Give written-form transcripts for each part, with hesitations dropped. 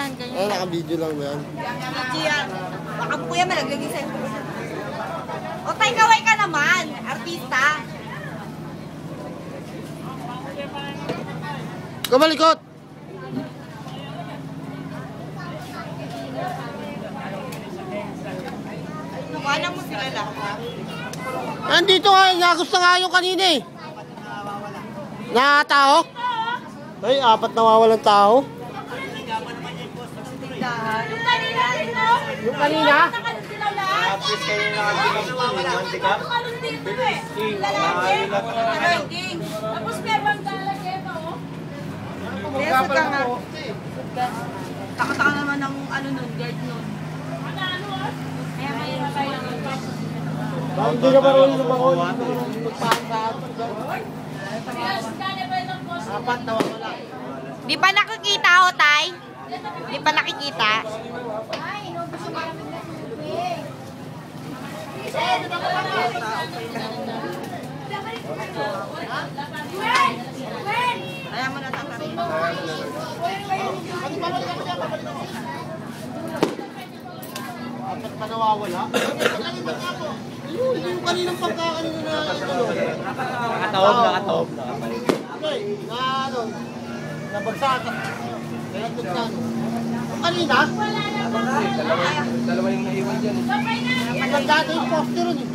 yan, ganyan. Ah, naka-video lang ba yan? Video yan. Baka kuya malaglag yung sa'yo. O tay, kaway ka naman, artista. Kamalikot! Wala mo sila lahat. Nandito nga, nagusto nga yung kanina eh. Na tao? Ay, 4 nawawalang tao. Yung kanina dito. Yung kanina? Tapos kayo nakakita ng Tapos may bang dalageta, oh. Kaya ka nga. Taka-taka naman ng ano nun, guard nun. Kaya mayroon tayo ng Hindi ka marunong lumangon. Magpahang-pahang. 4 nawawala. Di pa nakikita, o tay? Di pa nakikita? Kaya mo na tatarin. 4 pa nawawala. Yung kaninang pagkakanina na ito. Nakataob. Okay, na ano, nabagsak. Kaya tutyan. Yung kanina? Dalawa yung naiwan dyan. Nagdata yung poster ron eh.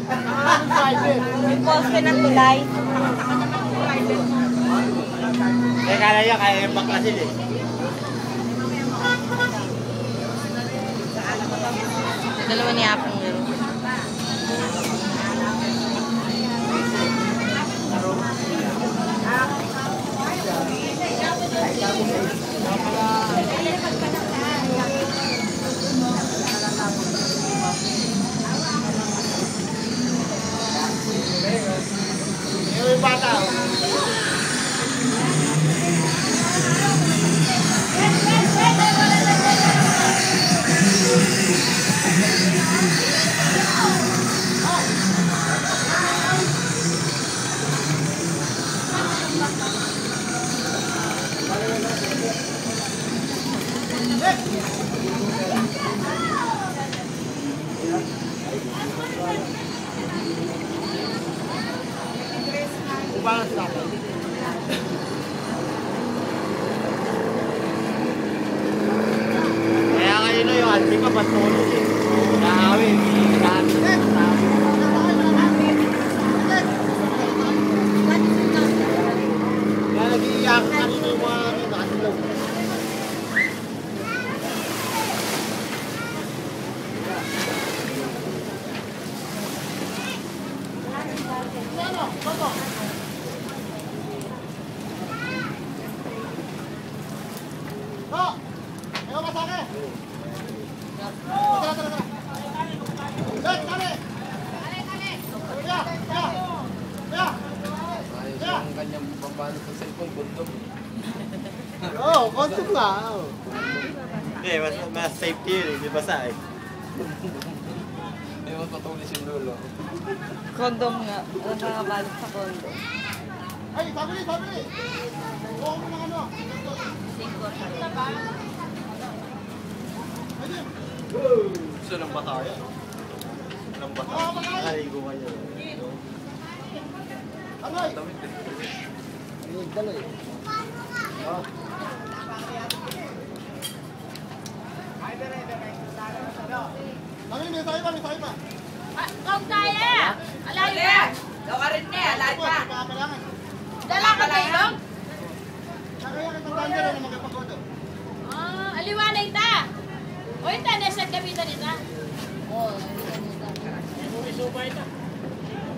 Anong driver? May poste ng tulay. Eh, kala niya kaya yung baklasin eh. Dalawa ni Apong yun. Yung bata. Ubangan sila. Kaya ngayon na yung albi ka, patuloy eh. Nakawin. Kaya nag-iiyak kanina yung mga nakasilog. Ayaw masake! Tara! Let, tali! Kaya! Ang kanyang pambano sa cellphone, bundok. Oo, konsum nga. Hindi, mas safety yun eh, di ba sa eh? Hindi mo patulis yung dulo. Kondom nga. Alam ka nga balik sa kondom. Ay, sabili! Buka mo ng ano. Gusto ng bataya. Ng bataya. Naligo ka niya. Aray! Damit eh. Ay, dalo eh. Kami, may tayo pa. Kung tayo! Alayo ka! Daw ka rin niya, alayo ka! Dala ka ba yun? Nakaya ka itong tanda na magkapagoto. Aliwanay ta! O ito, nasa gamitan nita? Oo, Bumisuma ito.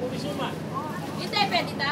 Bumisuma. ito, pwede ta?